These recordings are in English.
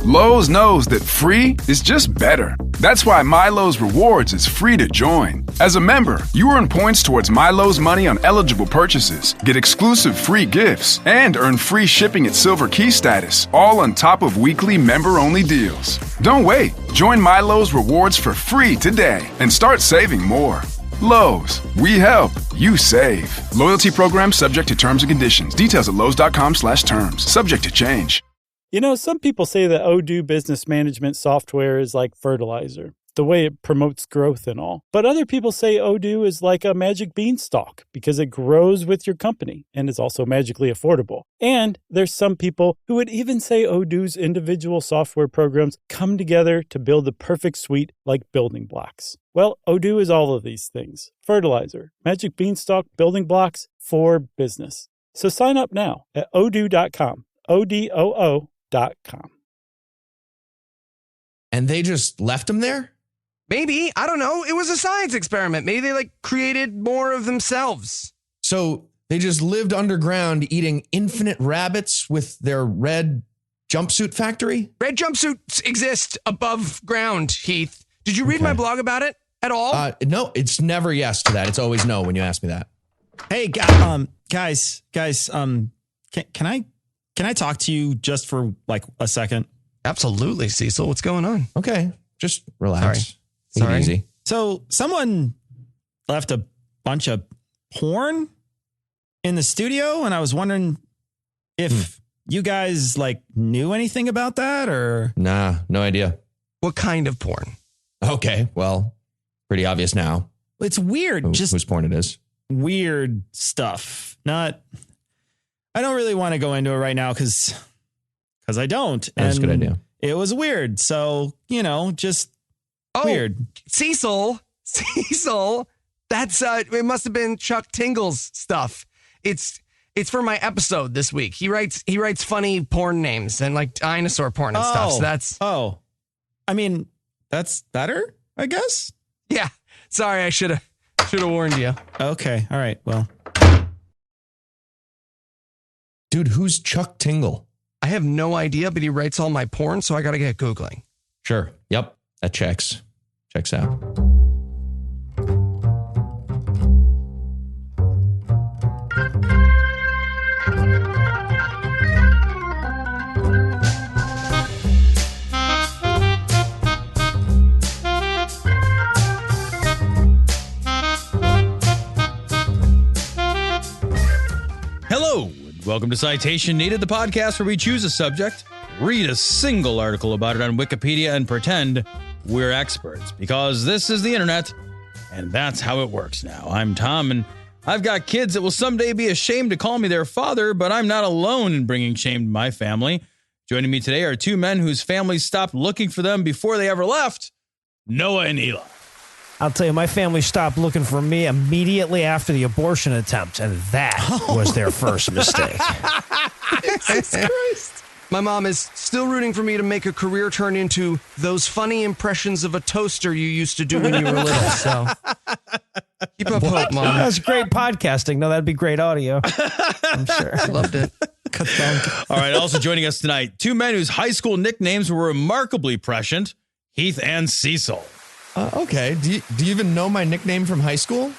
Lowe's knows that free is just better. That's why MyLowe's Rewards is free to join. As a member, you earn points towards MyLowe's money on eligible purchases, get exclusive free gifts, and earn free shipping at Silver Key status, all on top of weekly member-only deals. Don't wait. Join MyLowe's Rewards for free today and start saving more. Lowe's, we help, you save. Loyalty program subject to terms and conditions. Details at lowes.com/terms. Subject to change. You know, some people say that Odoo business management software is like fertilizer, the way it promotes growth and all. But other people say Odoo is like a magic beanstalk because it grows with your company and is also magically affordable. And there's some people who would even say Odoo's individual software programs come together to build the perfect suite like building blocks. Well, Odoo is all of these things. Fertilizer, magic beanstalk, building blocks for business. So sign up now at odoo.com. ODOO.com. And they just left him there? Maybe. I don't know. It was a science experiment. Maybe they created more of themselves. So they just lived underground eating infinite rabbits with their red jumpsuit factory? Red jumpsuits exist above ground, Heath. Did you read my blog about it at all? No, it's never yes to that. It's always no when you ask me that. Hey, guys, can I talk to you just for like a second? Absolutely, Cecil. What's going on? Okay, just relax. Sorry. Take it easy. So someone left a bunch of porn in the studio, and I was wondering if you guys like knew anything about that or... Nah, no idea. What kind of porn? Okay, well, pretty obvious now. It's weird. Whose porn it is. Weird stuff. I don't really want to go into it right now because I don't. That's a good idea. It was weird. So, just weird. Cecil, that's it must have been Chuck Tingle's stuff. It's for my episode this week. He writes funny porn names and like dinosaur porn and stuff. So that's I mean, that's better, I guess. Yeah. Sorry, I should have warned you. Okay. All right. Well, dude, who's Chuck Tingle? I have no idea, but he writes all my porn, so I got to get Googling. Sure. Yep. That checks. Checks out. Hello, and welcome to Citation Needed, the podcast where we choose a subject, read a single article about it on Wikipedia, and pretend we're experts. Because this is the internet, and that's how it works now. I'm Tom, and I've got kids that will someday be ashamed to call me their father, but I'm not alone in bringing shame to my family. Joining me today are two men whose families stopped looking for them before they ever left, Noah and Eli. I'll tell you, my family stopped looking for me immediately after the abortion attempt, and that was their first mistake. Jesus Christ. My mom is still rooting for me to make a career turn into those funny impressions of a toaster you used to do when you were little. So keep up hope, Mom. That's great podcasting. No, that'd be great audio. I'm sure. Loved it. All right, also joining us tonight, two men whose high school nicknames were remarkably prescient, Heath and Cecil. Okay. Do you even know my nickname from high school?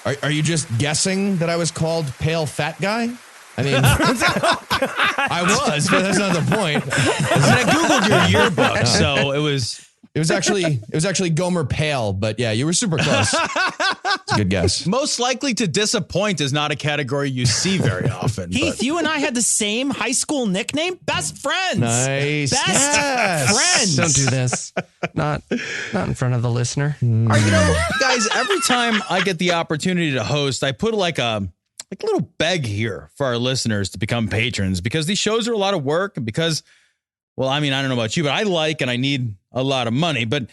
Are you just guessing that I was called Pale Fat Guy? I mean, I was, but that's not the point. I Googled your yearbook, so it was actually Gomer Pale, but yeah, you were super close. It's a good guess. Most likely to disappoint is not a category you see very often. Heath, you and I had the same high school nickname. Best friends. Nice. Best friends. Don't do this. Not in front of the listener. Guys, every time I get the opportunity to host, I put like a little beg here for our listeners to become patrons because these shows are a lot of work and because, well, I mean, I don't know about you, but I like and I need a lot of money. But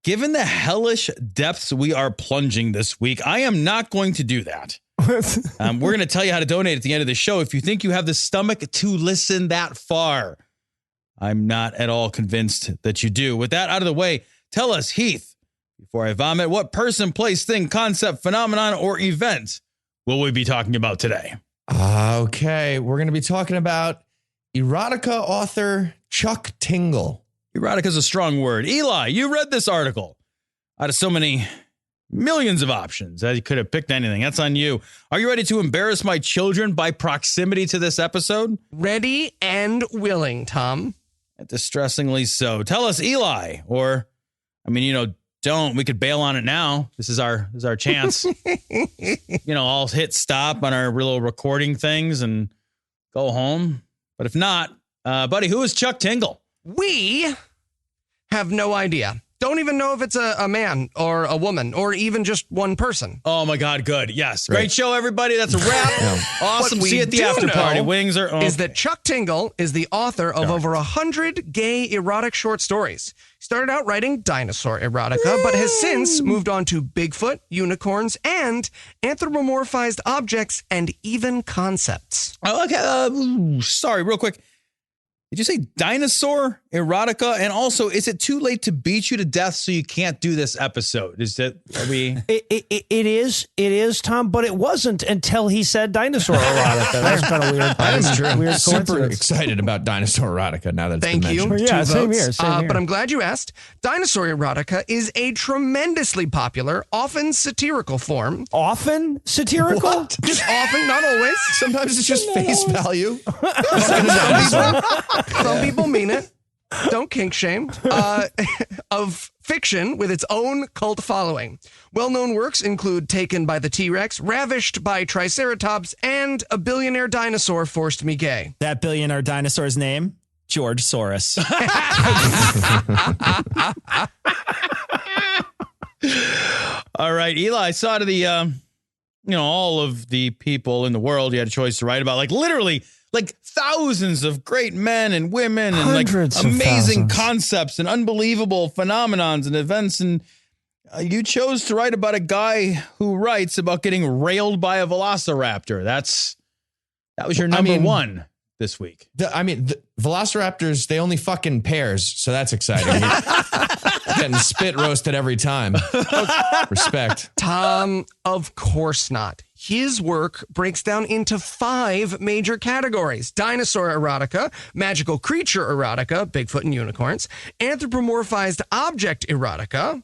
given the hellish depths we are plunging this week, I am not going to do that. We're going to tell you how to donate at the end of the show. If you think you have the stomach to listen that far, I'm not at all convinced that you do. With that out of the way, tell us, Heath, before I vomit, what person, place, thing, concept, phenomenon, or event will we be talking about today? Okay, we're going to be talking about erotica author Chuck Tingle. Erotica is a strong word. Eli, you read this article. Out of so many millions of options, you could have picked anything. That's on you. Are you ready to embarrass my children by proximity to this episode? Ready and willing, Tom. Distressingly so. Tell us, Eli, or, don't. We could bail on it now. This is our chance. I'll hit stop on our little recording things and go home. But if not, buddy, who is Chuck Tingle? We have no idea. Don't even know if it's a man or a woman or even just one person. Oh, my God. Good. Yes. Great show, everybody. That's a wrap. Awesome. What See you at the after party. Wings are is that Chuck Tingle is the author of over 100 gay erotic short stories. He started out writing dinosaur erotica, but has since moved on to Bigfoot, unicorns, and anthropomorphized objects and even concepts. Oh, okay. Sorry, real quick. Did you say dinosaur erotica? And also, is it too late to beat you to death so you can't do this episode? It is, Tom, but it wasn't until he said dinosaur erotica. That's kind of weird. That is true. Weird Super excited about dinosaur erotica now that it's Thank been you. mentioned. Yeah, same votes. here. But I'm glad you asked. Dinosaur erotica is a tremendously popular, often satirical form. Often satirical? What? Just often, not always. Sometimes it's just face value. Some people mean it. Don't kink shame. Of fiction with its own cult following. Well-known works include Taken by the T-Rex, Ravished by Triceratops, and A Billionaire Dinosaur Forced Me Gay. That billionaire dinosaur's name? George Soros. All right, Eli, I saw to the, all of the people in the world you had a choice to write about, literally thousands of great men and women and Hundreds of amazing thousands. concepts and unbelievable phenomenons and events. And you chose to write about a guy who writes about getting railed by a velociraptor. That was your number one this week. The velociraptors, they only fuck in pairs, so that's exciting. Getting spit roasted every time. Respect. Tom, of course not. His work breaks down into 5 major categories: dinosaur erotica, magical creature erotica, Bigfoot and unicorns, anthropomorphized object erotica.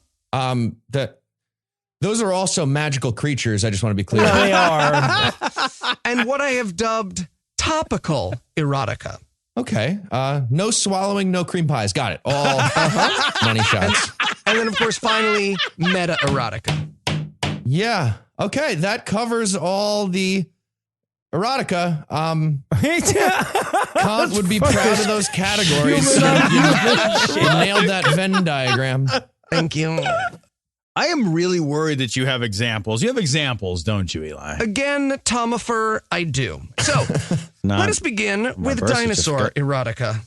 Those are also magical creatures. I just want to be clear. Yeah, they are. And what I have dubbed topical erotica. Okay. No swallowing, no cream pies. Got it. All money shots. And then, of course, finally, meta erotica. Yeah. Okay. That covers all the erotica. Kant would be proud of those categories. You nailed that Venn diagram. Thank you. I am really worried that you have examples. You have examples, don't you, Eli? Again, Tomifer, I do. So, let us begin with dinosaur erotica.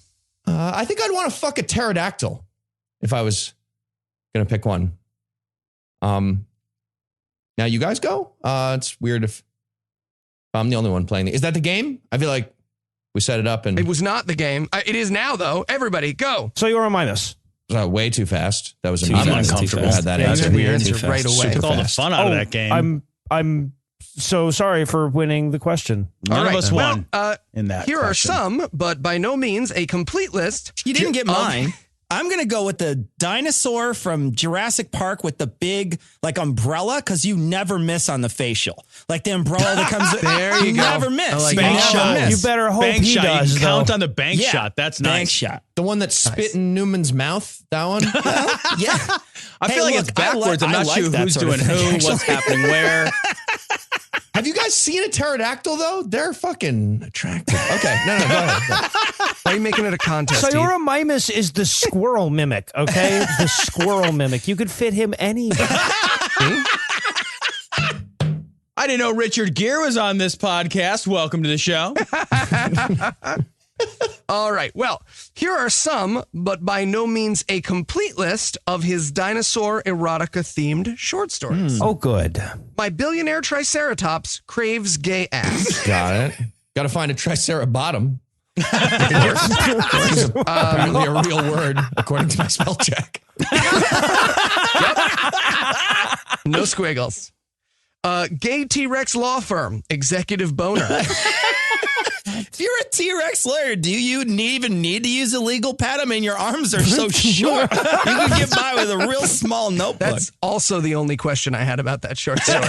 I think I'd want to fuck a pterodactyl if I was going to pick one. Now you guys go. It's weird if I'm the only one playing. Is that the game? I feel like we set it up and It was not the game. It is now, though. Everybody, go. So you'll remind us. way too fast. That was Too immediate. fast, uncomfortable. I had that Yeah, answer. you had the Too answer right fast. away. Took all the fast. fun out of that game. I'm so sorry for winning the question. None of us Well, won in that. Here question. are some, but by no means a complete list. You didn't get of- mine. I'm going to go with the dinosaur from Jurassic Park with the big umbrella, because you never miss on the facial. Like the umbrella that comes. There you go. never miss. I like You Bank never shot. miss. You better hope Bank he shot. does. You can count though. on the bank Yeah. shot. That's Bank nice. shot. The one that spit in Newman's mouth. That one. Yeah. I Hey, feel like look, it's backwards. I'm not I like sure that who's sort of doing thing, who, actually. what's happening where. Have you guys seen a pterodactyl though? They're fucking attractive. Okay, no, go ahead. Why are you making it a contest? Heath? Sauromymus is the squirrel mimic, okay? The squirrel mimic. You could fit him anywhere. I didn't know Richard Gere was on this podcast. Welcome to the show. All right. Well, here are some, but by no means a complete list of his dinosaur erotica themed short stories. Oh, good. My billionaire Triceratops craves gay ass. Got it. Got to find a tricerabottom. Apparently a real word, according to my spell check. No squiggles. Gay T-Rex law firm, executive boner. If you're a T-Rex lawyer, do you even need to use a legal pad? I mean, your arms are so short. You can get by with a real small notebook. That's also the only question I had about that short story.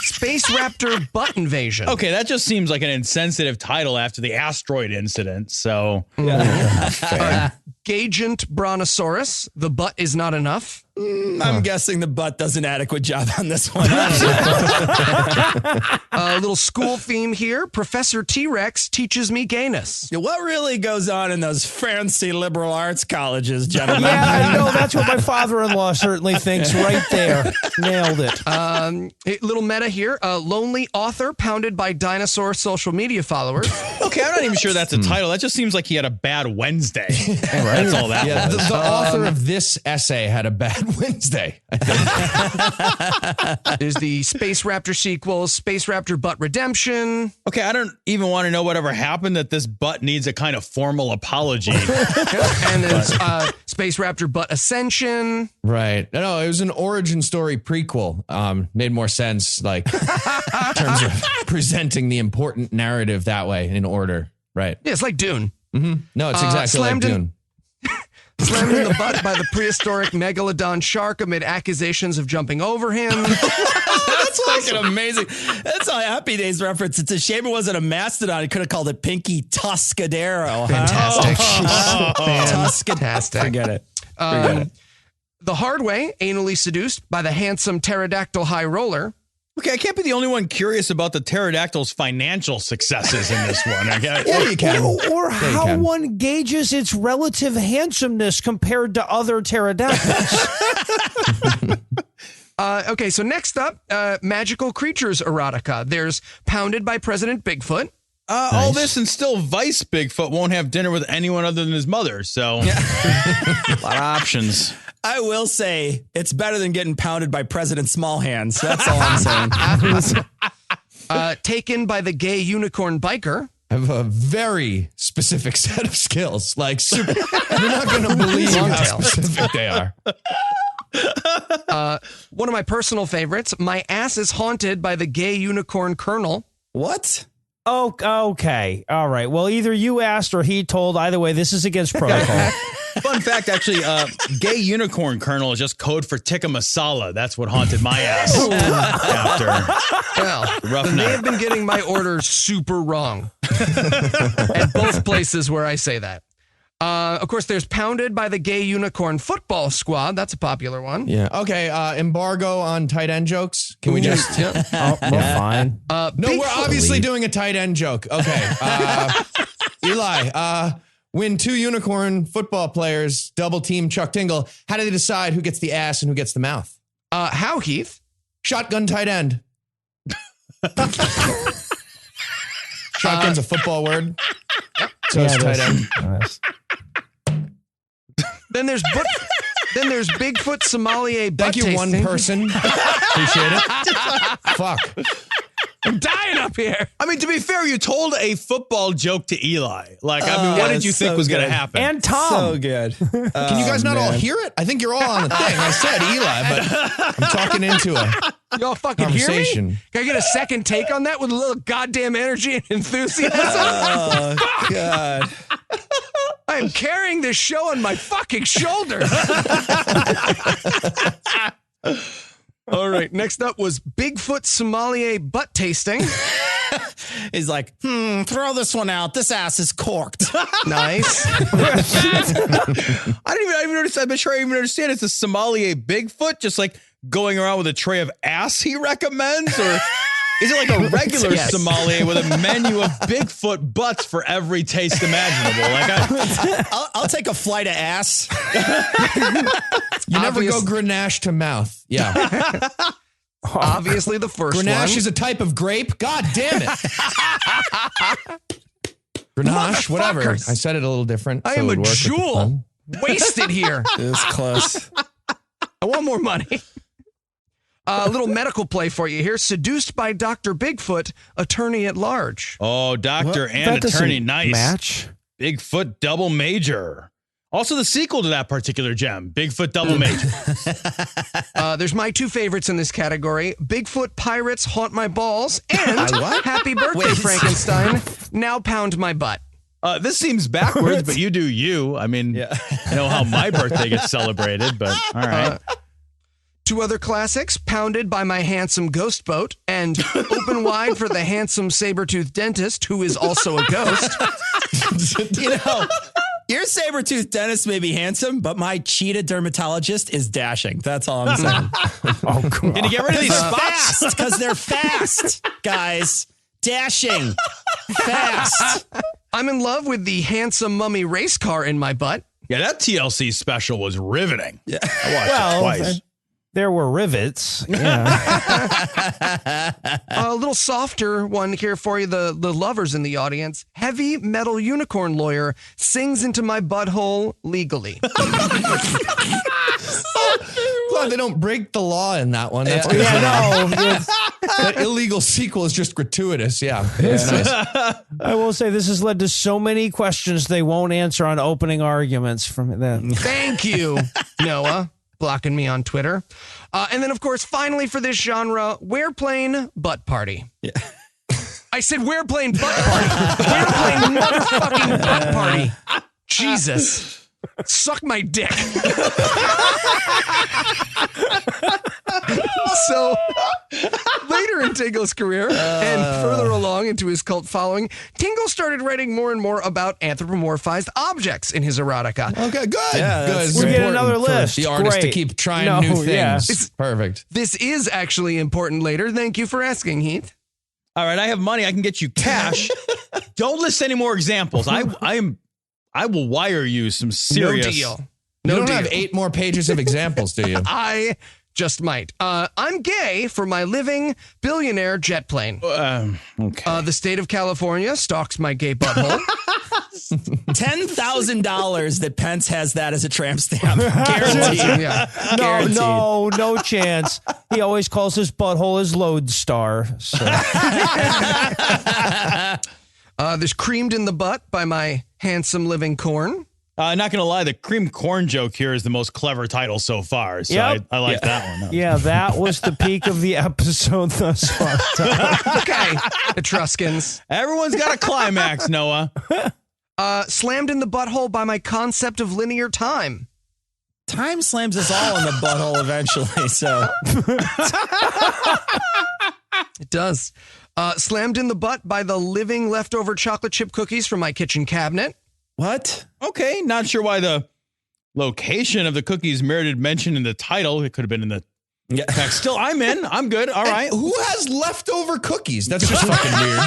Space Raptor butt invasion. Okay, that just seems like an insensitive title after the asteroid incident. So, Gagent Brontosaurus, the butt is not enough. I'm guessing the butt does an adequate job on this one. A little school theme here. Professor T-Rex teaches me gayness. What really goes on in those fancy liberal arts colleges, gentlemen? Yeah, I know. That's what my father-in-law certainly thinks right there. Nailed it. A little meta here. A lonely author pounded by dinosaur social media followers. okay, I'm not even sure that's a title. That just seems like he had a bad Wednesday. That's all that was. The author of this essay had a bad Wednesday. There's the Space Raptor sequel, Space Raptor Butt Redemption. Okay, I don't even want to know whatever happened that this butt needs a kind of formal apology. And there's Space Raptor Butt Ascension. Right. No, it was an origin story prequel. Made more sense, like, in terms of presenting the important narrative that way in order. Right. Yeah, it's like Dune. Mm-hmm. No, it's exactly like Dune. Slammed in the butt by the prehistoric megalodon shark amid accusations of jumping over him. That's fucking amazing. That's a Happy Days reference. It's a shame it wasn't a mastodon. He could have called it Pinky Tuscadero. Fantastic. Fantastic. Forget it. The hard way, anally seduced by the handsome pterodactyl high roller. Okay, I can't be the only one curious about the pterodactyl's financial successes in this one. Okay? Yeah, you can. Or how one gauges its relative handsomeness compared to other pterodactyls. Okay, so next up, magical creatures erotica. There's Pounded by President Bigfoot. All this and still Vice Bigfoot won't have dinner with anyone other than his mother. So, a lot of options. I will say it's better than getting pounded by President Small Hands. That's all I'm saying. Taken by the gay unicorn biker. I have a very specific set of skills. Like, super. You're not going to believe how specific they are. One of my personal favorites. My ass is haunted by the gay unicorn colonel. What? Oh, okay. All right. Well, either you asked or he told. Either way, this is against protocol. Fun fact, actually, gay unicorn colonel is just code for tikka masala. That's what haunted my ass after rough They night. have been getting my order super wrong at both places where I say that. Of course, there's Pounded by the Gay Unicorn Football Squad. That's a popular one. Yeah. Okay. Embargo on tight end jokes. Can we just? Oh, we're fine. No, we're obviously doing a tight end joke. Okay. Eli, when two unicorn football players double team Chuck Tingle, how do they decide who gets the ass and who gets the mouth? How, Heath? Shotgun tight end. Shotgun's a football word. So it's tight end. Nice. Then there's Bigfoot sommelier butt Thank you, one tasting. person. Appreciate it. Fuck. I'm dying up here. I mean, to be fair, you told a football joke to Eli. Like, I mean, what did you think was going to happen? And Tom. So good. Can you guys not all hear it? I think you're all on the thing. I said Eli, but I'm talking into a Y'all fucking hear me? conversation. Can I get a second take on that with a little goddamn energy and enthusiasm? Oh, God. I'm carrying this show on my fucking shoulders. All right. Next up was Bigfoot sommelier butt tasting. He's like, throw this one out. This ass is corked. Nice. I didn't even understand. I'm sure I even understand. It's a sommelier Bigfoot just like going around with a tray of ass he recommends, or is it like a regular Yes. sommelier with a menu of Bigfoot butts for every taste imaginable? Like, I'll take a flight of ass. You never Obvious- go Grenache to mouth. Yeah. Obviously the first Grenache one. is a type of grape. God damn it. Grenache, whatever. I Motherfuckers. said it a little different. I so am it a would work with the jewel. fun. Wasted here. It was close. I want more money. A little medical play for you here. Seduced by Dr. Bigfoot, attorney at large. oh, doctor That and doesn't attorney, nice. match. Bigfoot double major. Also, the sequel to that particular gem, Bigfoot Double Major. There's my two favorites in this category. Bigfoot Pirates Haunt My Balls and Happy Birthday, Frankenstein. Now pound my butt. This seems backwards, but you do you. I mean, I know how my birthday gets celebrated, but all right. Two other classics, Pounded by My Handsome Ghost Boat and Open Wide for the Handsome Saber-Toothed Dentist, who is also a ghost. Your saber-toothed dentist may be handsome, but my cheetah dermatologist is dashing. That's all I'm saying. Oh, come on. Can you get rid of these spots? Fast, because they're fast, guys. Dashing. Fast. I'm in love with the handsome mummy race car in my butt. Yeah, that TLC special was riveting. Yeah. I watched it twice. There were rivets. Yeah. A little softer one here for you, the lovers in the audience. Heavy metal unicorn lawyer sings into my butthole legally. Glad they don't break the law in that one. That's good. That illegal sequel is just gratuitous. Yeah. It's nice. I will say this has led to so many questions they won't answer on opening arguments from them. Thank you, Noah, blocking me on Twitter. And then, of course, finally for this genre, We're-Playing Butt Party. Yeah. I said We're-Playing Butt Party. We're-Playing motherfucking Butt Party. Jesus. Suck my dick. So, later in Tingle's career and further along into his cult following, Tingle started writing more and more about anthropomorphized objects in his erotica. Okay, good. Yeah, good. It's we're getting important another for list. the artist to Great. keep trying new things. Yeah. It's perfect. This is actually important later. Thank you for asking, Heath. All right, I have money. I can get you cash. Don't list any more examples. I will wire you some serious. No deal. You don't have 8 more pages of examples, do you? I just might. I'm gay for my living billionaire jet plane. Okay. The state of California stalks my gay butthole. $10,000 that Pence has that as a tramp stamp. Guaranteed. Yeah. Guaranteed. No chance. He always calls his butthole his lodestar. So. There's Creamed in the Butt by my handsome living corn. Not going to lie, the cream corn joke here is the most clever title so far. So Yep. I like that one. Yeah, that was the peak of the episode thus far. Okay, Etruscans. Everyone's got a climax, Noah. Slammed in the butthole by my concept of linear time. Time slams us all in the butthole eventually. So It does. Slammed in the butt by the living leftover chocolate chip cookies from my kitchen cabinet. what? Okay, not sure why the location of the cookies merited mention in the title. It could have been in the text. Still, I'm in. I'm good. All right. Who has leftover cookies? That's just fucking weird.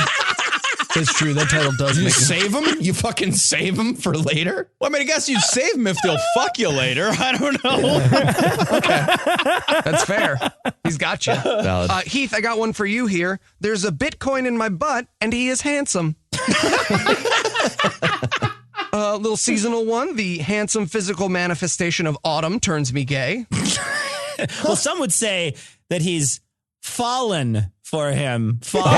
It's true. That title does You make save them? You fucking save them for later? Well, I mean, I guess you'd save them if they'll fuck you later. I don't know. That's fair. He's got you. Valid. Heath, I got one for you here. There's a Bitcoin in my butt, and he is handsome. Little seasonal one. The handsome physical manifestation of autumn turns me gay. Well, some would say that he's fallen for him. Fallen.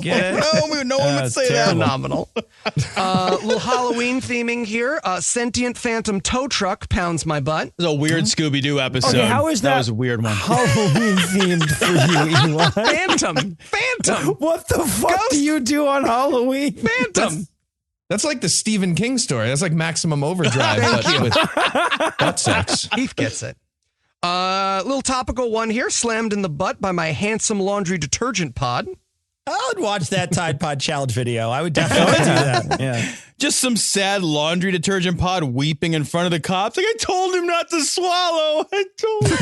Get it? No one would say that. Phenomenal. Little Halloween theming here. Sentient phantom tow truck pounds my butt. It was a weird Scooby-Doo episode. Okay, how is that was a weird one. Halloween themed for you, Eli? Phantom. What the fuck do you do on Halloween? Phantom. That's like the Stephen King story. That's like Maximum Overdrive, but with butt sex. Heath gets it. Little topical one here. Slammed in the butt by my handsome laundry detergent pod. I would watch that Tide Pod challenge video. I would definitely do that. Yeah. Just some sad laundry detergent pod weeping in front of the cops. Like, I told him not to swallow. I told him.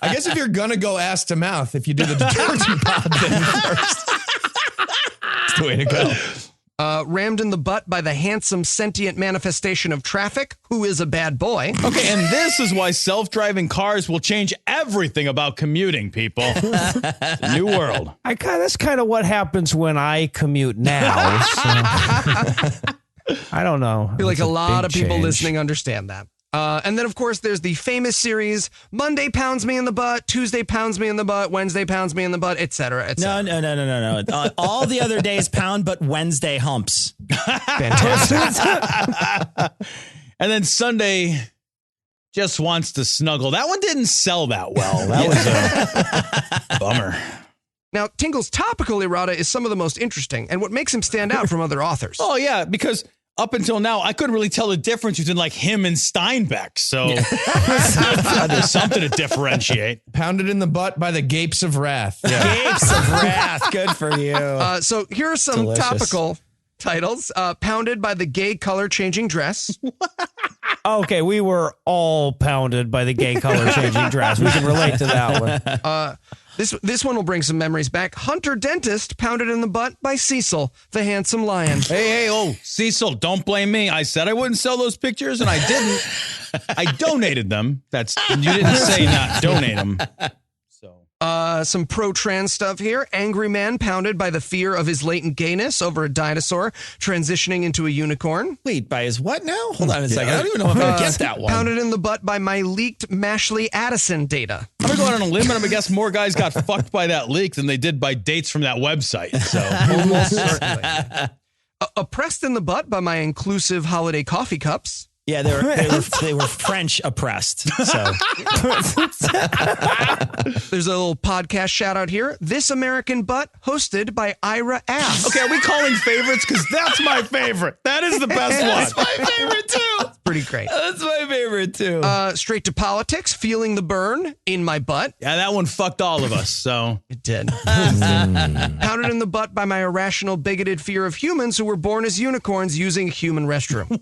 I guess if you're going to go ass to mouth, if you do the detergent pod thing first, it's the way to go. Rammed in the butt by the handsome sentient manifestation of traffic, who is a bad boy. Okay, and this is why self-driving cars will change everything about commuting, people. It's a new world. That's kind of what happens when I commute now. So. I don't know. I feel like It's a lot big of people change. listening understand that. And then, of course, there's the famous series, Monday pounds me in the butt, Tuesday pounds me in the butt, Wednesday pounds me in the butt, et cetera, et cetera. No. All the other days pound, but Wednesday humps. Fantastic. And then Sunday just wants to snuggle. That one didn't sell that well. That was a bummer. Now, Tingle's topical errata is some of the most interesting and what makes him stand out from other authors. Oh, yeah, because up until now, I couldn't really tell the difference between like him and Steinbeck. So there's something to differentiate. Pounded in the butt by the gapes of wrath. Yeah. Gapes of wrath. Good for you. So here are some topical titles. Pounded by the gay color changing dress. Okay, we were all pounded by the gay color changing dress. We can relate to that one. This one will bring some memories back. Hunter Dentist pounded in the butt by Cecil, the handsome lion. Hey, Cecil, don't blame me. I said I wouldn't sell those pictures, and I didn't. I donated them. You didn't say not donate them. Some pro-trans stuff here. Angry man pounded by the fear of his latent gayness over a dinosaur transitioning into a unicorn. Wait, by his what now? Hold on a second. I don't even know if I get that one. Pounded in the butt by my leaked Mashley Addison data. I'm going to go out on a limb, and I'm going to guess more guys got fucked by that leak than they did by dates from that website. So almost certainly. Oppressed in the butt by my inclusive holiday coffee cups. Yeah, they were French oppressed. So there's a little podcast shout out here. This American Butt, hosted by Ira Ass. Okay, are we calling favorites? Because that's my favorite. That is the best one. That's my favorite too. It's pretty great. That's my favorite too. Straight to politics. Feeling the burn in my butt. Yeah, that one fucked all of us. So it did. Pounded in the butt by my irrational, bigoted fear of humans who were born as unicorns using a human restroom.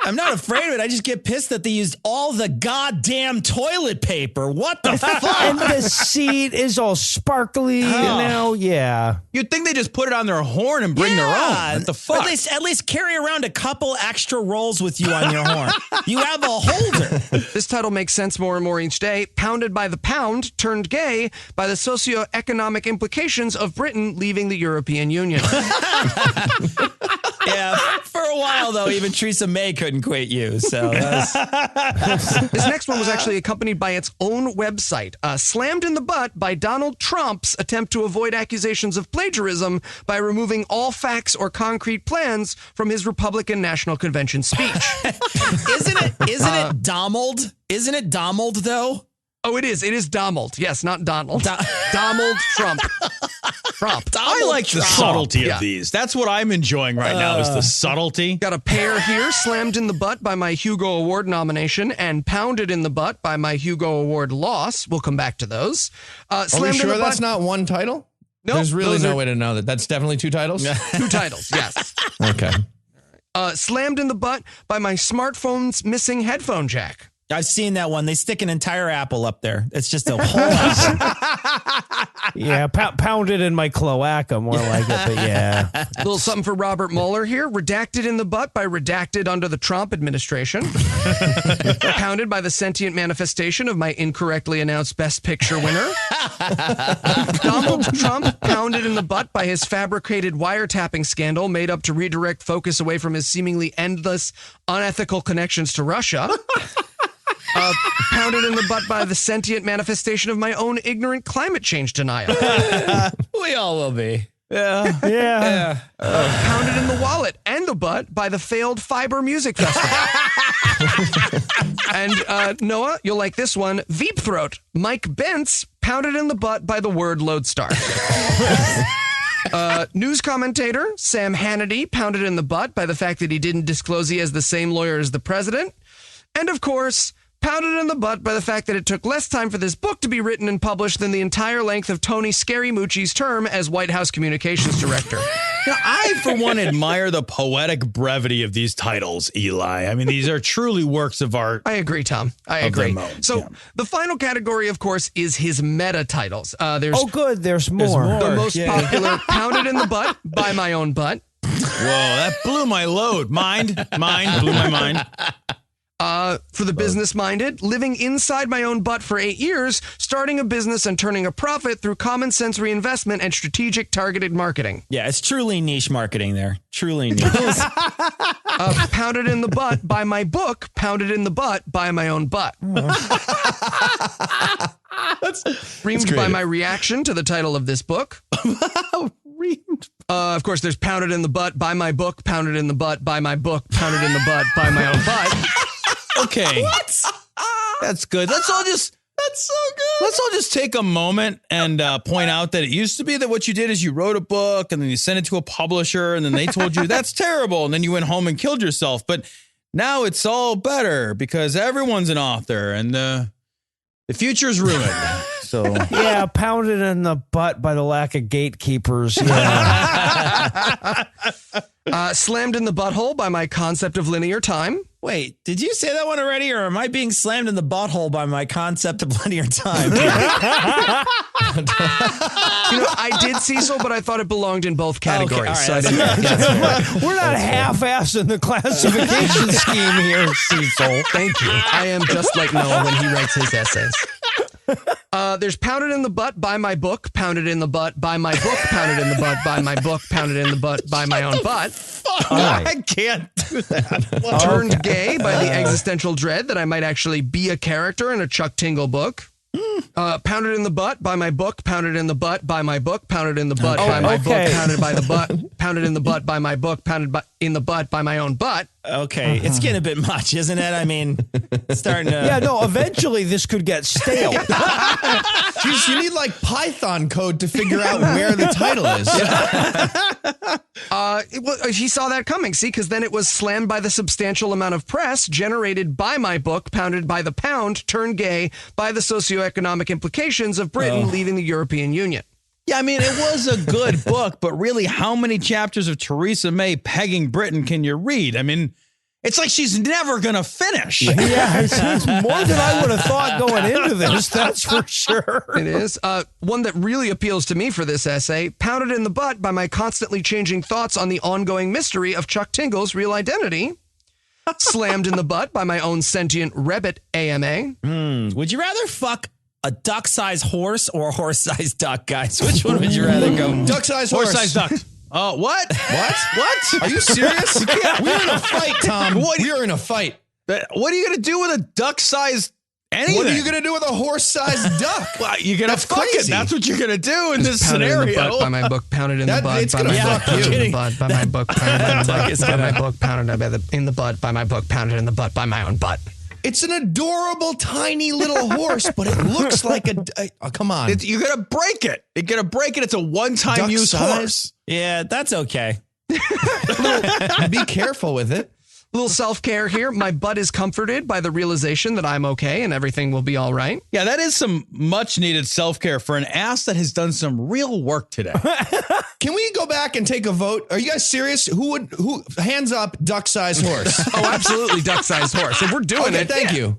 I'm not afraid of it. I just get pissed that they used all the goddamn toilet paper. What the fuck? And the seat is all sparkly now. Yeah. You'd think they just put it on their horn and bring their own. What the fuck? At least carry around a couple extra rolls with you on your horn. You have a holder. This title makes sense more and more each day. Pounded by the pound turned gay by the socioeconomic implications of Britain leaving the European Union. Yeah, for a while, though, even Theresa May couldn't quit you. So this next one was actually accompanied by its own website. Slammed in the butt by Donald Trump's attempt to avoid accusations of plagiarism by removing all facts or concrete plans from his Republican National Convention speech. Isn't it Donald? Isn't it Donald, though? Oh, it is. It is Donald. Yes, not Donald. Donald Trump. I like the subtlety of these. That's what I'm enjoying right now is the subtlety. Got a pair here. Slammed in the butt by my Hugo Award nomination and pounded in the butt by my Hugo Award loss. We'll come back to those. Are we sure that's not one title? No, there's really no way to know that. That's definitely two titles? Two titles, yes. Okay. Slammed in the butt by my smartphone's missing headphone jack. I've seen that one. They stick an entire apple up there. It's just a whole apple. Yeah, pounded in my cloaca, more like it, but yeah. A little something for Robert Mueller here. Redacted in the butt by redacted under the Trump administration. Pounded by the sentient manifestation of my incorrectly announced Best Picture winner. Donald Trump pounded in the butt by his fabricated wiretapping scandal made up to redirect focus away from his seemingly endless, unethical connections to Russia. Pounded in the butt by the sentient manifestation of my own ignorant climate change denial. We all will be. Yeah. Pounded in the wallet and the butt by the failed Fiber Music Festival. And Noah, you'll like this one. Veep Throat, Mike Bentz, pounded in the butt by the word Lodestar. News commentator Sam Hannity, pounded in the butt by the fact that he didn't disclose he has the same lawyer as the president. And of course, pounded in the butt by the fact that it took less time for this book to be written and published than the entire length of Tony Scaramucci's term as White House Communications Director. I, for one, admire the poetic brevity of these titles, Eli. I mean, these are truly works of art. I agree, Tom. I agree. So the final category, of course, is his meta titles. There's more. The most popular, pounded in the butt by my own butt. Whoa, that blew my load. Blew my mind. For the business-minded, living inside my own butt for 8 years, starting a business and turning a profit through common sense reinvestment and strategic targeted marketing. Yeah, it's truly niche marketing there. Truly niche. Pounded in the butt by my book, pounded in the butt by my own butt. Reamed by my reaction to the title of this book. Of course, there's pounded in the butt by my book, pounded in the butt by my book, pounded in the butt by my own butt. Okay. What? That's good. That's so good. Let's all just take a moment and point out that it used to be that what you did is you wrote a book and then you sent it to a publisher and then they told you that's terrible. And then you went home and killed yourself. But now it's all better because everyone's an author and the future's ruined. So yeah, pounded in the butt by the lack of gatekeepers. Yeah. Slammed in the butthole by my concept of linear time. Wait, did you say that one already, or am I being slammed in the butthole by my concept of linear time? I did, Cecil, but I thought it belonged in both categories. Okay, so I right, didn't. We're not half-assing the classification scheme here, Cecil. Thank you. I am just like Noah when he writes his essays. There's pounded in the butt by my book, pounded in the butt by my book, pounded in the butt by my book, pounded in the butt by my own butt. Right. I can't do that. Turned gay by the existential dread that I might actually be a character in a Chuck Tingle book. Pounded in the butt by my book, pounded in the butt by my book, pounded in the butt by my book, pounded by the butt, pounded in the butt by my book, pounded in the butt by my own butt. Okay, it's getting a bit much, isn't it? I mean, it's starting to... Yeah, no, eventually this could get stale. Jeez, you need like Python code to figure out where the title is. He saw that coming, see, because then it was slammed by the substantial amount of press generated by my book, pounded by the pound, turned gay by the socioeconomic implications of Britain leaving the European Union. Yeah, I mean, it was a good book, but really, how many chapters of Theresa May pegging Britain can you read? I mean, it's like she's never going to finish. Yeah, it's more than I would have thought going into this, that's for sure. It is. One that really appeals to me for this essay, pounded in the butt by my constantly changing thoughts on the ongoing mystery of Chuck Tingle's real identity. Slammed in the butt by my own sentient Rebbit AMA. Would you rather fuck a duck-sized horse or a horse-sized duck, guys? Which one would you rather go? Duck-sized horse. Horse-sized duck. Oh, what? What? Are you serious? We're in a fight, Tom. We're in a fight. What are you going to do with a duck-sized anything? What are you going to do with a horse-sized duck? Well, you're going to fuck crazy. it. That's what you're going to do in this Pounded scenario. in the butt by my book, pounded in the butt it's by gonna my book, fuck you. pounded in the butt by my book, pounded in the butt by my book, pounded in the butt by my book, pounded in the butt by my own butt. It's an adorable, tiny little horse, but it looks like oh, come on. You're going to break it. You're going to break it. It's a one-time use horse. Yeah, that's okay. Be careful with it. Little self-care here. My butt is comforted by the realization that I'm okay and everything will be all right. Yeah, that is some much-needed self-care for an ass that has done some real work today. Can we go back and take a vote? Are you guys serious? Who hands up duck-sized horse? Oh, absolutely duck-sized horse. If we're doing it, thank you.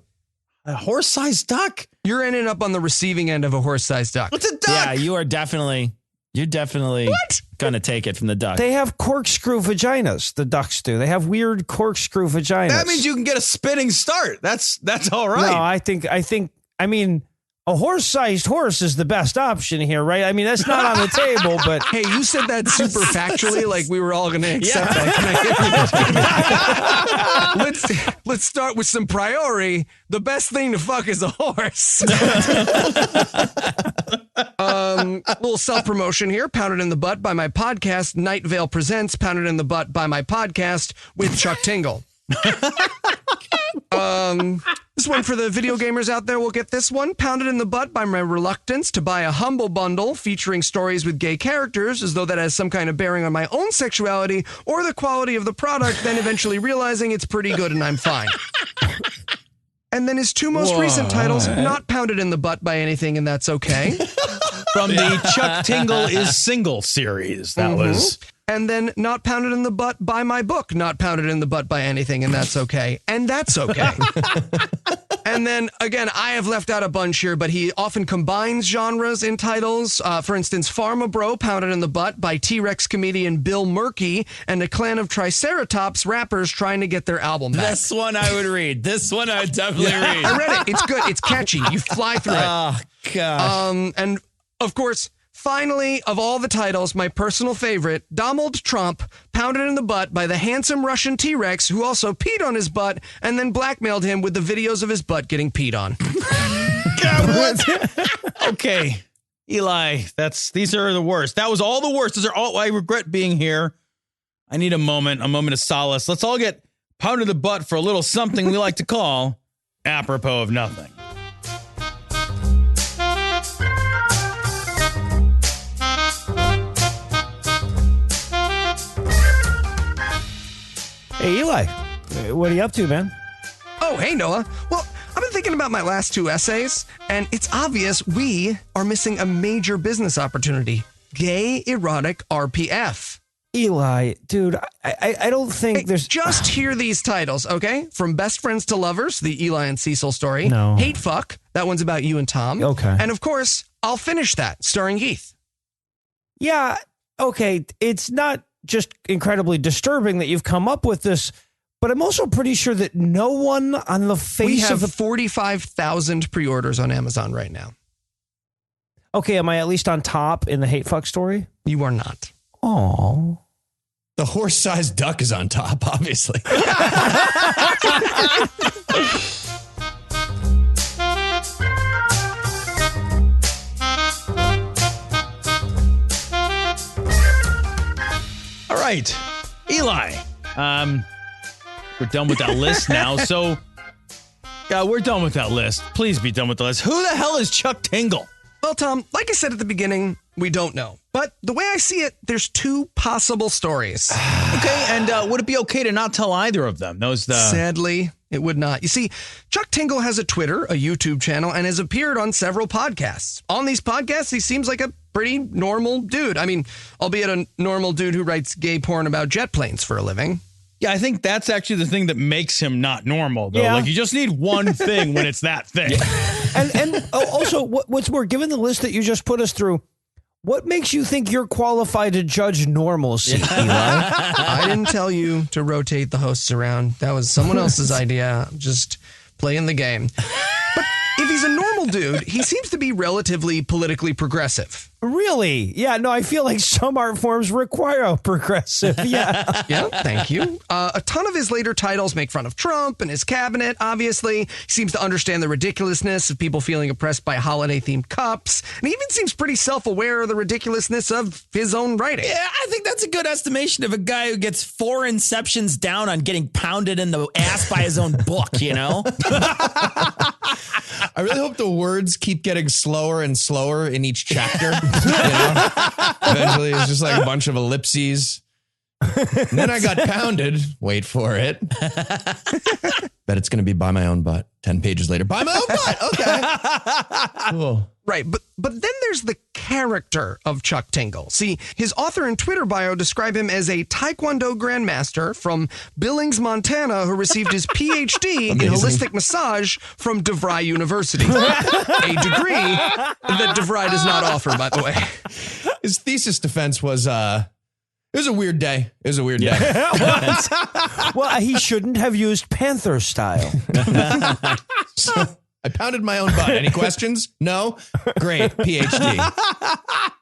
A horse-sized duck? You're ending up on the receiving end of a horse-sized duck. What's a duck? Yeah, you're definitely gonna take it from the duck. They have corkscrew vaginas, the ducks do. They have weird corkscrew vaginas. That means you can get a spinning start. That's all right. No, I mean, a horse-sized horse is the best option here, right? I mean, that's not on the table, but... Hey, you said that super factually, like we were all going to accept that. Let's start with some priori. The best thing to fuck is a horse. Little self-promotion here. Pounded in the butt by my podcast, Night Vale Presents Pounded in the Butt by my podcast with Chuck Tingle. This one for the video gamers out there will get this one. Pounded in the butt by my reluctance to buy a Humble Bundle featuring stories with gay characters, as though that has some kind of bearing on my own sexuality or the quality of the product, then eventually realizing it's pretty good and I'm fine. And then his two most recent titles, not pounded in the butt by anything, and that's okay. From the Chuck Tingle is Single series. That was... And then not pounded in the butt by my book, not pounded in the butt by anything, and that's okay. And that's okay. And then, again, I have left out a bunch here, but he often combines genres in titles. For instance, Pharma Bro, Pounded in the Butt by T-Rex comedian Bill Murky and a clan of Triceratops rappers trying to get their album back. This one I would read. This one I would definitely read. I read it. It's good. It's catchy. You fly through it. Oh, gosh. And, of course, finally, of all the titles, my personal favorite, Donald Trump, Pounded in the Butt by the handsome Russian T-Rex who also peed on his butt and then blackmailed him with the videos of his butt getting peed on. Okay, Eli, these are the worst. That was all the worst. These are all. I regret being here. I need a moment of solace. Let's all get pounded in the butt for a little something we like to call apropos of nothing. Hey, Eli, what are you up to, man? Oh, hey, Noah. Well, I've been thinking about my last 2 essays, and it's obvious we are missing a major business opportunity. Gay erotic RPF. Eli, dude, I don't think Hey, there's... just hear these titles, okay? From Best Friends to Lovers, the Eli and Cecil story. No. Hate Fuck, that one's about you and Tom. Okay. And of course, I'll Finish That, starring Heath. Yeah, okay, it's not just incredibly disturbing that you've come up with this, but I'm also pretty sure that no one on the face We have of the... 45,000 pre-orders on Amazon right now. Okay, am I at least on top in the hate fuck story? You are not. Oh. The horse-sized duck is on top, obviously. All right, Eli. We're done with that list now. So, we're done with that list. Please be done with the list. Who the hell is Chuck Tingle? Well, Tom, like I said at the beginning, we don't know. But the way I see it, there's 2 possible stories. Okay, and would it be okay to not tell either of them? Sadly, it would not. You see, Chuck Tingle has a Twitter, a YouTube channel, and has appeared on several podcasts. On these podcasts, he seems like a pretty normal dude. I mean, albeit a normal dude who writes gay porn about jet planes for a living. Yeah, I think that's actually the thing that makes him not normal, though. Yeah. Like, you just need one thing when it's that thing. And also, what's more, given the list that you just put us through, what makes you think you're qualified to judge normalcy, Eli? I didn't tell you to rotate the hosts around. That was someone else's idea. I'm just playing the game. But if he's a normal dude, he seems to be relatively politically progressive. Really? Yeah, no, I feel like some art forms require a progressive. Yeah. Yeah, thank you. A ton of his later titles make fun of Trump and his cabinet, obviously. He seems to understand the ridiculousness of people feeling oppressed by holiday-themed cups. And he even seems pretty self-aware of the ridiculousness of his own writing. Yeah, I think that's a good estimation of a guy who gets 4 inceptions down on getting pounded in the ass by his own book, you know? I really hope the words keep getting slower and slower in each chapter. You know? Eventually, it's just like a bunch of ellipses. And then I got pounded. Wait for it. Bet it's going to be by my own butt. 10 pages later, by my own butt. Okay. Cool. Right, but then there's the character of Chuck Tingle. See, his author and Twitter bio describe him as a Taekwondo grandmaster from Billings, Montana, who received his PhD in holistic massage from DeVry University. A degree that DeVry does not offer, by the way. His thesis defense was, it was a weird day. It was a weird day. Well, he shouldn't have used Panther style. I pounded my own butt. Any questions? No? Great. PhD.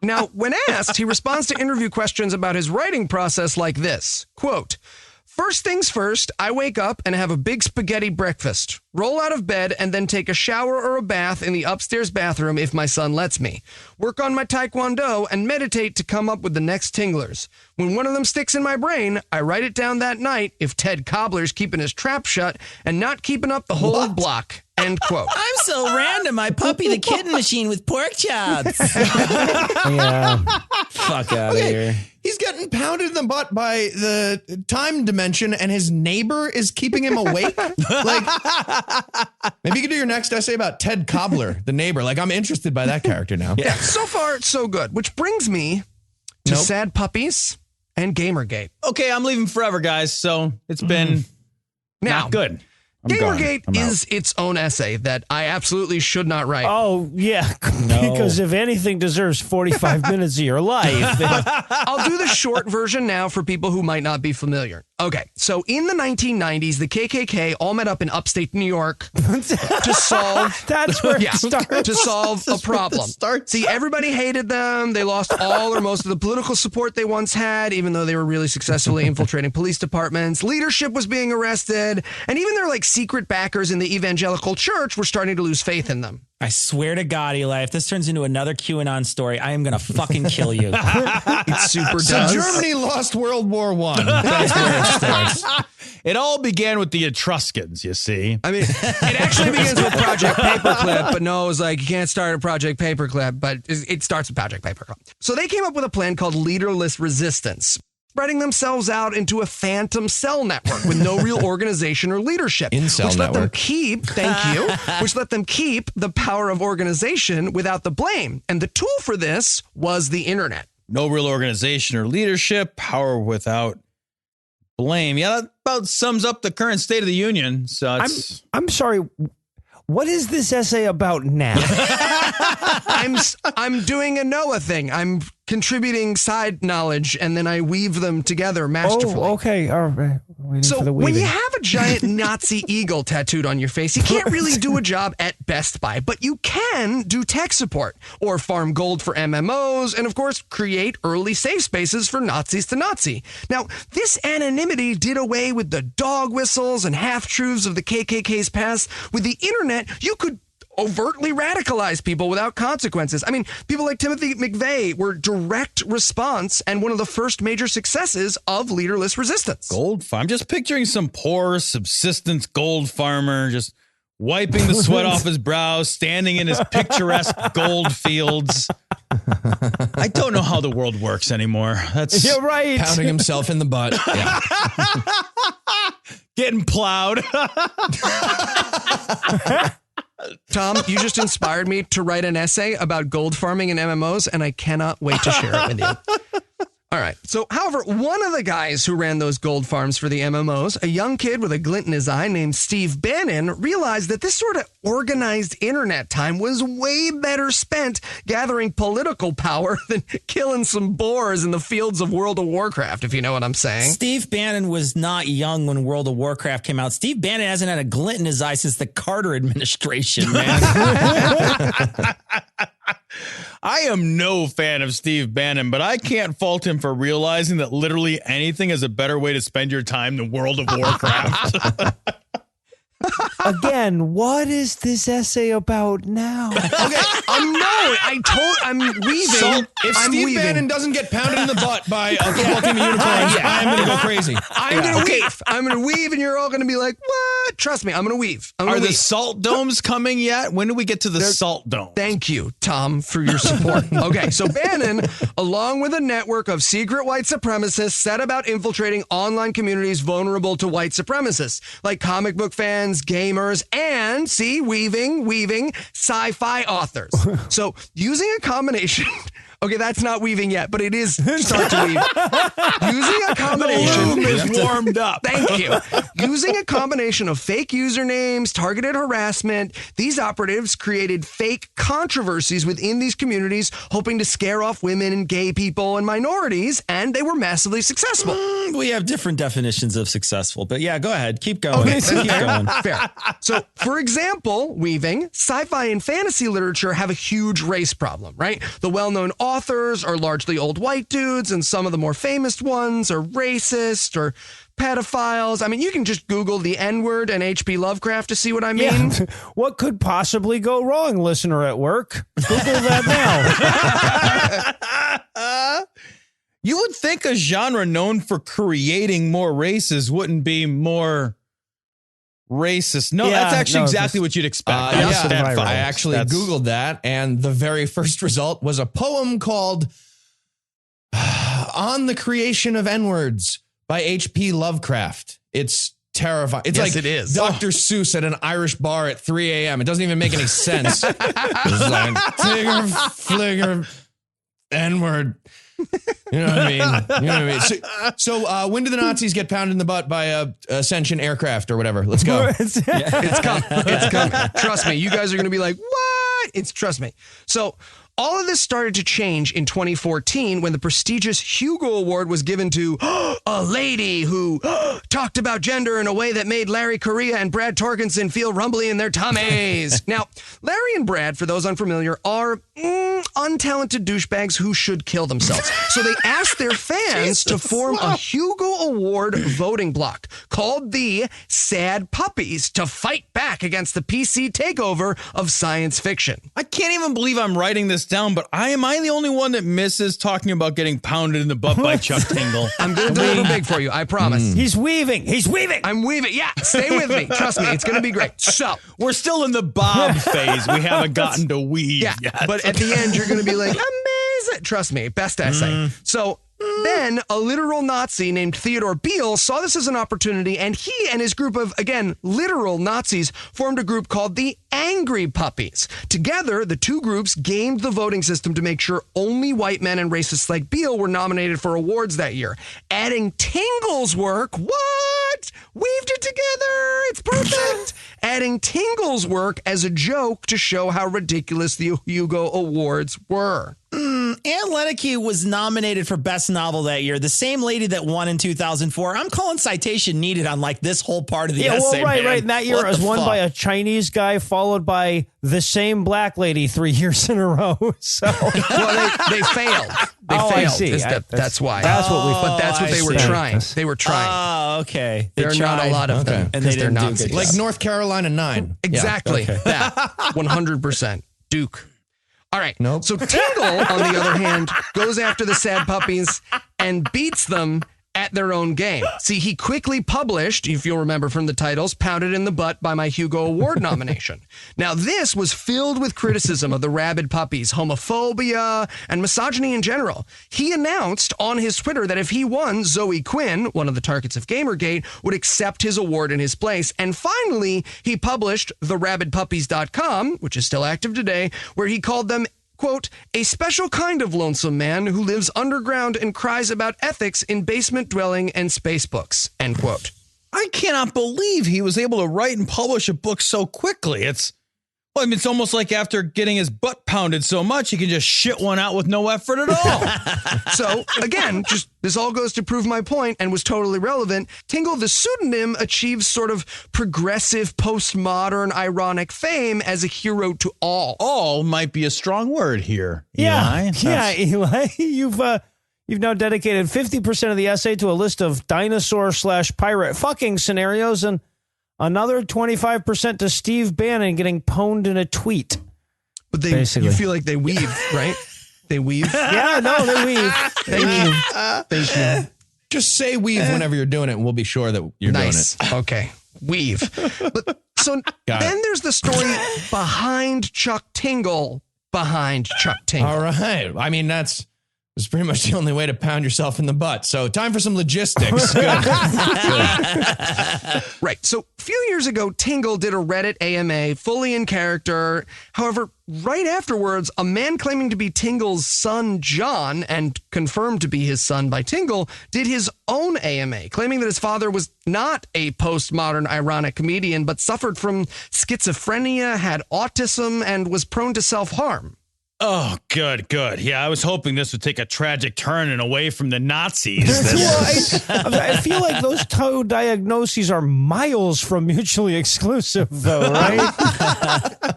Now, when asked, he responds to interview questions about his writing process like this, quote, "First things first, I wake up and have a big spaghetti breakfast, roll out of bed, and then take a shower or a bath in the upstairs bathroom if my son lets me. Work on my Taekwondo and meditate to come up with the next tinglers. When one of them sticks in my brain, I write it down that night if Ted Cobbler's keeping his trap shut and not keeping up the whole block." End quote. I'm so random. I puppy the kitten machine with pork chops. Yeah. Fuck out of here. He's getting pounded in the butt by the time dimension, and his neighbor is keeping him awake. Like, maybe you could do your next essay about Ted Cobbler, the neighbor. Like, I'm interested by that character now. Yeah, so far, so good. Which brings me to sad puppies and Gamergate. Okay, I'm leaving forever, guys. So it's been Now, not good. Gamergate I'm out. is its own essay that I absolutely should not write. Oh, yeah. Because if anything deserves 45 minutes of your life. I'll do the short version now for people who might not be familiar. Okay, so in the 1990s, the KKK all met up in upstate New York to solve... That's where it starts. To solve a problem. See, everybody hated them. They lost all or most of the political support they once had, even though they were really successfully infiltrating police departments. Leadership was being arrested, and even their secret backers in the evangelical church were starting to lose faith in them. I swear to God, Eli, if this turns into another QAnon story, I am going to fucking kill you. It super does. So Germany lost World War I. That's where it starts. It all began with the Etruscans, you see. I mean, it actually begins with Project Paperclip, but no, it was you can't start a Project Paperclip, but it starts with Project Paperclip. So they came up with a plan called leaderless resistance, spreading themselves out into a phantom cell network with no real organization or leadership. Incel which let them network. keep, thank you, which let them keep the power of organization without the blame. And the tool for this was the internet. No real organization or leadership, power without blame. Yeah, that about sums up the current state of the union. So it's... I'm sorry. What is this essay about now? I'm doing a Noah thing. I'm contributing side knowledge, and then I weave them together masterfully. Oh, okay. All right. Waiting So for the when weaving. you have a giant Nazi eagle tattooed on your face, you can't really do a job at Best Buy, but you can do tech support or farm gold for MMOs and, of course, create early safe spaces for Nazis to Nazi. Now, this anonymity did away with the dog whistles and half-truths of the KKK's past. With the internet, you could overtly radicalize people without consequences. I mean, people like Timothy McVeigh were direct response and one of the first major successes of leaderless resistance. Gold farm. I'm just picturing some poor subsistence gold farmer just wiping the sweat off his brow, standing in his picturesque gold fields. I don't know how the world works anymore. That's You're right. Pounding himself in the butt. Yeah. getting plowed. Tom, you just inspired me to write an essay about gold farming and MMOs, and I cannot wait to share it with you. All right. So, however, one of the guys who ran those gold farms for the MMOs, a young kid with a glint in his eye named Steve Bannon, realized that this sort of organized internet time was way better spent gathering political power than killing some boars in the fields of World of Warcraft, if you know what I'm saying. Steve Bannon was not young when World of Warcraft came out. Steve Bannon hasn't had a glint in his eye since the Carter administration, man. I am no fan of Steve Bannon, but I can't fault him for realizing that literally anything is a better way to spend your time than World of Warcraft. Again, what is this essay about now? Okay, I'm weaving. So if I'm Steve weaving. Bannon doesn't get pounded in the butt by a football team of unicorns, I'm going to go crazy. I'm going to weave. I'm going to weave, and you're all going to be like, what? Trust me, I'm going to weave. Are the salt domes coming yet? When do we get to the salt dome? Thank you, Tom, for your support. Okay, so Bannon, along with a network of secret white supremacists, set about infiltrating online communities vulnerable to white supremacists, like comic book fans, gamers, and, see, weaving, sci-fi authors. So using a combination... Okay, that's not weaving yet, but it is start to weave. Using a combination... The loom is warmed up. Thank you. Using a combination of fake usernames, targeted harassment, these operatives created fake controversies within these communities, hoping to scare off women and gay people and minorities, and they were massively successful. We have different definitions of successful, but yeah, go ahead. Keep going. Okay, Keep going. fair. So, for example, weaving, sci-fi and fantasy literature have a huge race problem, right? The well-known authors are largely old white dudes, and some of the more famous ones are racist or pedophiles. I mean, you can just Google the N-word and H.P. Lovecraft to see what I mean. Yeah. What could possibly go wrong, listener at work? Google that now. You would think a genre known for creating more races wouldn't be more racist. No, Yeah, that's actually no, exactly this- what you'd expect. yeah. That's that I fine. I actually That's- Googled that, and the very first result was a poem called On the Creation of N-Words by H.P. Lovecraft. It's terrifying. It's Yes, like it is. Dr. Seuss at an Irish bar at 3 a.m. It doesn't even make any sense. It's like, tigger, fligger. N-word. You know what I mean? You know what I mean? So when do the Nazis get pounded in the butt by a Ascension aircraft or whatever? Let's go. It's coming. It's coming. Trust me. You guys are going to be like, what? Trust me. So all of this started to change in 2014 when the prestigious Hugo Award was given to a lady who talked about gender in a way that made Larry Correia and Brad Torkinson feel rumbly in their tummies. Now, Larry and Brad, for those unfamiliar, are untalented douchebags who should kill themselves. So they asked their fans to form a Hugo Award voting bloc called the Sad Puppies to fight back against the PC takeover of science fiction. I can't even believe I'm writing this down, but am I the only one that misses talking about getting pounded in the butt by Chuck Tingle? I'm going to do a little big for you, I promise. He's weaving. I'm weaving. Yeah, stay with me. Trust me, it's going to be great. So we're still in the bob phase. We haven't gotten to weave yet. But at the end, you're going to be like, amazing. Trust me, best essay. So then a literal Nazi named Theodore Beale saw this as an opportunity, and he and his group of, again, literal Nazis formed a group called the Angry Puppies. Together, the two groups gamed the voting system to make sure only white men and racists like Beale were nominated for awards that year. Adding Tingle's work, what? Weaved it together. It's perfect. Adding Tingle's work as a joke to show how ridiculous the Hugo Awards were. Anne Ledeke was nominated for Best Novel that year. The same lady that won in 2004. I'm calling citation needed on like this whole part of the essay. Well, right. And that year What it was the won fuck? by a Chinese guy, followed by the same black lady 3 years in a row. So, well, they failed. They failed. I see. That's why. That's what we. But that's what I they were see. trying. They were trying. Oh, okay. There are not a lot of them and they because they're didn't do Nazis. good. Like North Carolina 9. Exactly. Yeah, okay. That. 100%. Duke. All right. Nope. So Tingle, on the other hand, goes after the Sad Puppies and beats them at their own game. See, he quickly published, if you'll remember from the titles, Pounded in the Butt by my Hugo Award nomination. Now, this was filled with criticism of the rabid puppies, homophobia, and misogyny in general. He announced on his Twitter that if he won, Zoe Quinn, one of the targets of Gamergate, would accept his award in his place. And finally, he published therabidpuppies.com, which is still active today, where he called them, quote, a special kind of lonesome man who lives underground and cries about ethics in basement dwelling and space books, end quote. I cannot believe he was able to write and publish a book so quickly. It's almost like after getting his butt pounded so much, he can just shit one out with no effort at all. So, again, just this all goes to prove my point and was totally relevant. Tingle, the pseudonym, achieves sort of progressive, postmodern, ironic fame as a hero to all. All might be a strong word here. Yeah, Eli. Eli, you've now dedicated 50% of the essay to a list of dinosaur/pirate fucking scenarios and another 25% to Steve Bannon getting pwned in a tweet. But you feel like they weave, right? They weave. Yeah, no, they weave. Thank you. Just say weave whenever you're doing it, and we'll be sure that you're Nice. doing it. Okay. Weave. But, so then there's the story behind Chuck Tingle. All right. I mean, that's pretty much the only way to pound yourself in the butt. So time for some logistics. Good. Right. So a few years ago, Tingle did a Reddit AMA fully in character. However, right afterwards, a man claiming to be Tingle's son, John, and confirmed to be his son by Tingle, did his own AMA, claiming that his father was not a postmodern ironic comedian, but suffered from schizophrenia, had autism, and was prone to self-harm. Oh, good. Yeah, I was hoping this would take a tragic turn and away from the Nazis. I feel like those two diagnoses are miles from mutually exclusive, though, right?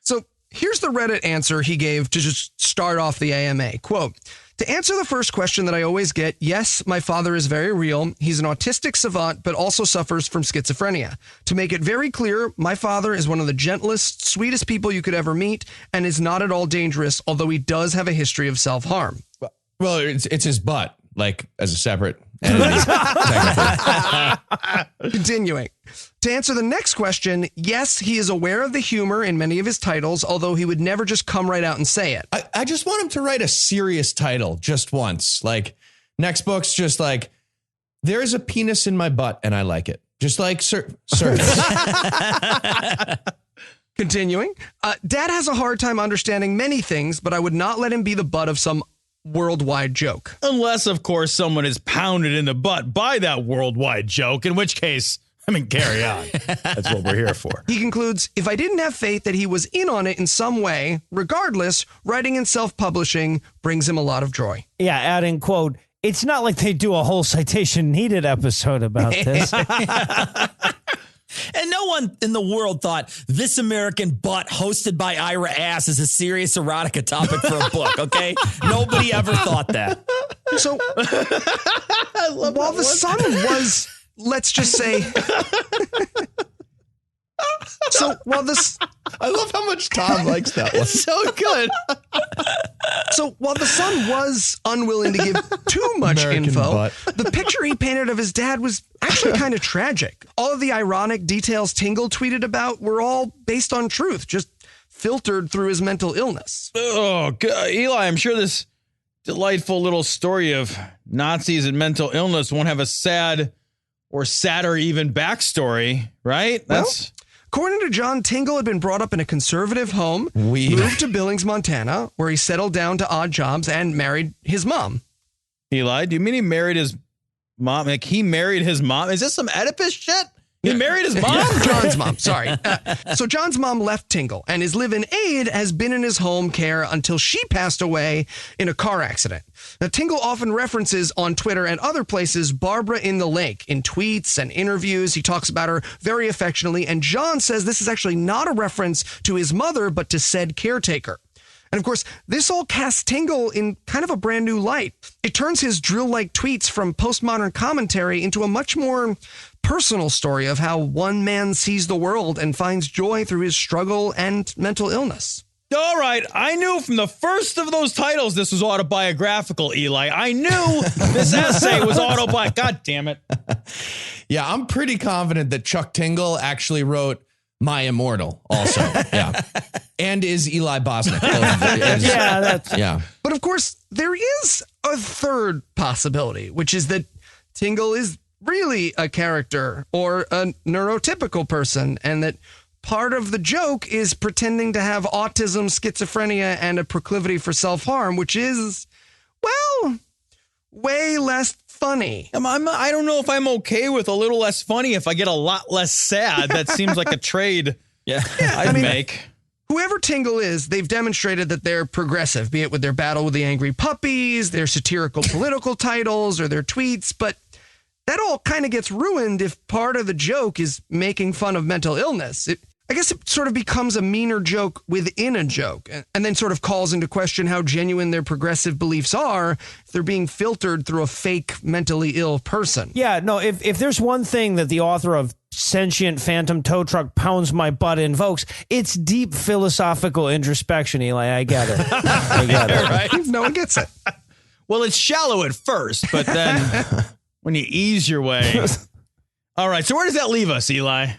So here's the Reddit answer he gave to just start off the AMA. Quote, to answer the first question that I always get, yes, my father is very real. He's an autistic savant, but also suffers from schizophrenia. To make it very clear, my father is one of the gentlest, sweetest people you could ever meet and is not at all dangerous, although he does have a history of self-harm. Well, it's his butt, like as a separate entity. Continuing. To answer the next question, yes, he is aware of the humor in many of his titles, although he would never just come right out and say it. I just want him to write a serious title just once. Like, next book's just like, there's a penis in my butt and I like it. Just like service. Continuing. Dad has a hard time understanding many things, but I would not let him be the butt of some worldwide joke. Unless, of course, someone is pounded in the butt by that worldwide joke, in which case, I mean, carry on. That's what we're here for. He concludes, if I didn't have faith that he was in on it in some way, regardless, writing and self-publishing brings him a lot of joy. Yeah, adding, quote, it's not like they do a whole citation needed episode about this. And no one in the world thought This American Butt hosted by Ira Ass is a serious erotica topic for a book, okay? Nobody ever thought that. So, while the sun was, let's just say... So, while this... I love how much Tom likes that one. It's so good. So while the son was unwilling to give too much American info, butt. the picture he painted of his dad was actually kind of tragic. All of the ironic details Tingle tweeted about were all based on truth, just filtered through his mental illness. Oh, God. Eli, I'm sure this delightful little story of Nazis and mental illness won't have a sad or sadder even backstory, right? That's... According to John, Tingle had been brought up in a conservative home, moved to Billings, Montana, where he settled down to odd jobs and married his mom. Eli, do you mean he married his mom? Like he married his mom? Is this some Oedipus shit? He married his mom? John's mom, sorry. So John's mom left Tingle, and his live-in aide has been in his home care until she passed away in a car accident. Now, Tingle often references on Twitter and other places Barbara in the lake in tweets and interviews. He talks about her very affectionately, and John says this is actually not a reference to his mother, but to said caretaker. And of course, this all casts Tingle in kind of a brand new light. It turns his drill-like tweets from postmodern commentary into a much more personal story of how one man sees the world and finds joy through his struggle and mental illness. All right. I knew from the first of those titles this was autobiographical, Eli. I knew this essay was autobiographical. God damn it. Yeah, I'm pretty confident that Chuck Tingle actually wrote My Immortal also. Yeah. And is Eli Bosnick. Yeah. But of course, there is a third possibility, which is that Tingle is really a character or a neurotypical person, and that part of the joke is pretending to have autism, schizophrenia, and a proclivity for self-harm, which is, well, way less funny. I don't know if I'm okay with a little less funny if I get a lot less sad. That seems like a trade I'd make. Whoever Tingle is, they've demonstrated that they're progressive, be it with their battle with the angry puppies, their satirical political titles, or their tweets, but that all kind of gets ruined if part of the joke is making fun of mental illness. I guess it sort of becomes a meaner joke within a joke, and then sort of calls into question how genuine their progressive beliefs are if they're being filtered through a fake mentally ill person. Yeah, no, if there's one thing that the author of Sentient Phantom Tow Truck Pounds My Butt invokes, it's deep philosophical introspection, Eli. I get it. I get it. Right? No one gets it. Well, it's shallow at first, but then when you ease your way. All right, so where does that leave us, Eli?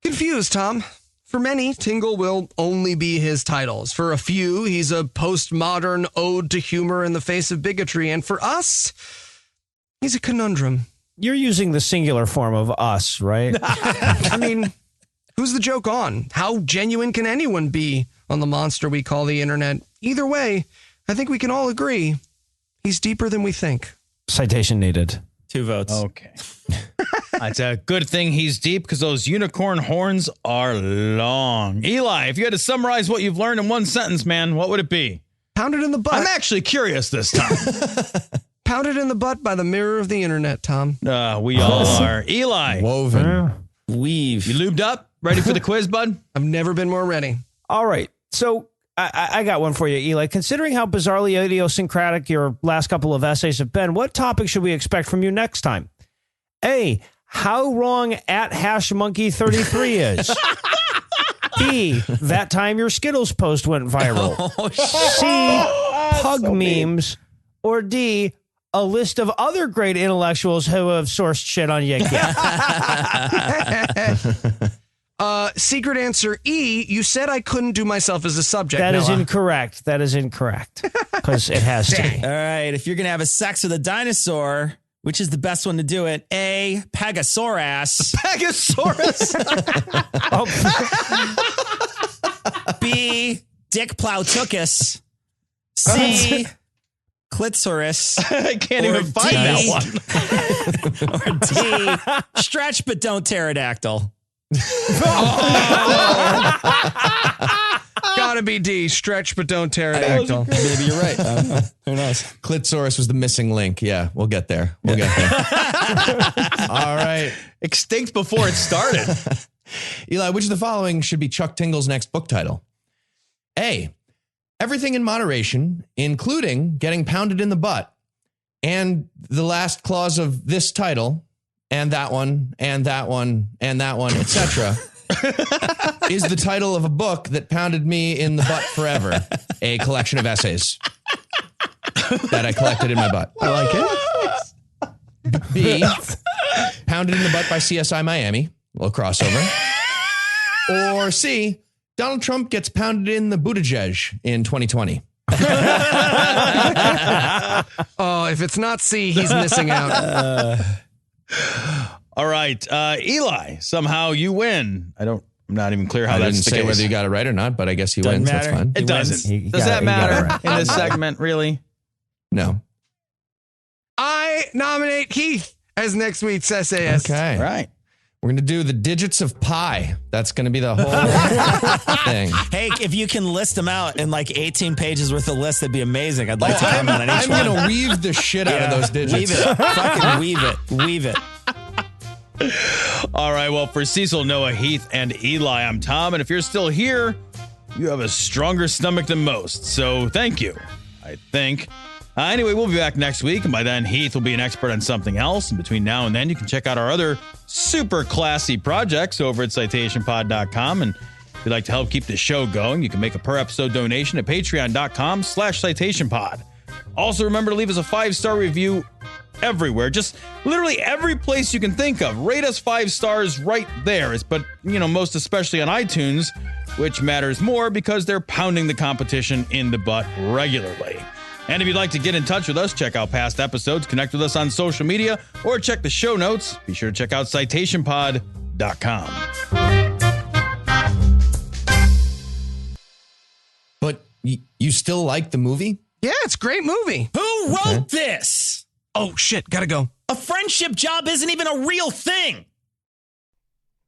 Confused, Tom. For many, Tingle will only be his titles. For a few, he's a postmodern ode to humor in the face of bigotry. And for us, he's a conundrum. You're using the singular form of us, right? I mean, who's the joke on? How genuine can anyone be on the monster we call the internet? Either way, I think we can all agree he's deeper than we think. Citation needed. 2 votes. Okay. It's a good thing he's deep because those unicorn horns are long. Eli, if you had to summarize what you've learned in one sentence, man, what would it be? Pounded in the butt. I'm actually curious this time. Pounded in the butt by the mirror of the internet, Tom. We all are. Eli. Woven. Weave. You lubed up? Ready for the quiz, bud? I've never been more ready. All right. So I got one for you, Eli. Considering how bizarrely idiosyncratic your last couple of essays have been, what topic should we expect from you next time? A, how wrong @hashmonkey33 is. B, that time your Skittles post went viral. C, pug memes. Or D, a list of other great intellectuals who have sourced shit on Yik Yak. Secret answer E, you said I couldn't do myself as a subject. That is Noah. incorrect. That is incorrect. Because it has to be. All right. If you're going to have a sex with a dinosaur, which is the best one to do it? A, Pegasaurus. Pegasaurus. B, Dick Plowtookus. C, Clitoris. I can't even find that one. Or D, stretch but don't pterodactyl. Gotta be D. Stretch but don't pterodactyl. Maybe you're right. I don't know. Who knows? Clitoris was the missing link. Yeah, we'll get there. All right. Extinct before it started. Eli, which of the following should be Chuck Tingle's next book title? A, Everything in Moderation, including getting pounded in the butt. And the last clause of this title, and that one, and that one, and that one, etc., is the title of a book that pounded me in the butt forever. A collection of essays that I collected in my butt. I like it. B, Pounded in the Butt by CSI Miami. A little crossover. Or C, Donald Trump gets pounded in the Buttigieg in 2020. Oh, if it's not C, he's missing out. All right. Eli, somehow you win. I'm not even clear how I that's didn't the say case. whether you got it right or not, but I guess he Doesn't wins. matter. That's fine. It doesn't. He Does got that it. He got it matter right. in this segment, really? No. I nominate Heath as next week's essayist. Okay. All right. We're going to do the digits of pi. That's going to be the whole thing. Hey, if you can list them out in like 18 pages worth of list, that'd be amazing. I'd like to comment on each I'm one. going to weave the shit out of those digits. Weave it. Fucking weave it. Weave it. All right. Well, for Cecil, Noah, Heath, and Eli, I'm Tom. And if you're still here, you have a stronger stomach than most. So thank you, I think. Anyway, we'll be back next week. And by then, Heath will be an expert on something else. And between now and then, you can check out our other super classy projects over at citationpod.com. And if you'd like to help keep the show going, you can make a per episode donation at patreon.com/citationpod. Also, remember to leave us a 5-star review everywhere. Just literally every place you can think of. Rate us 5 stars right there. But, most especially on iTunes, which matters more because they're pounding the competition in the butt regularly. And if you'd like to get in touch with us, check out past episodes, connect with us on social media, or check the show notes. Be sure to check out citationpod.com. But you still like the movie? Yeah, it's a great movie. Who wrote this? Oh, shit. Gotta go. A friendship job isn't even a real thing.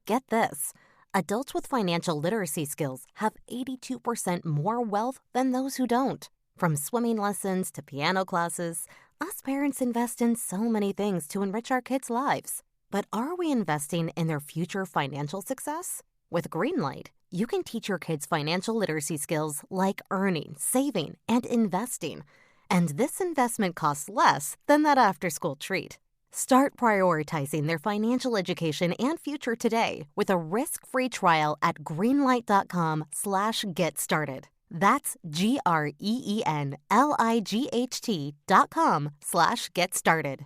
Get this. Adults with financial literacy skills have 82% more wealth than those who don't. From swimming lessons to piano classes, us parents invest in so many things to enrich our kids' lives. But are we investing in their future financial success? With Greenlight, you can teach your kids financial literacy skills like earning, saving, and investing. And this investment costs less than that after-school treat. Start prioritizing their financial education and future today with a risk-free trial at greenlight.com/get-started. That's GREENLIGHT.com/get started.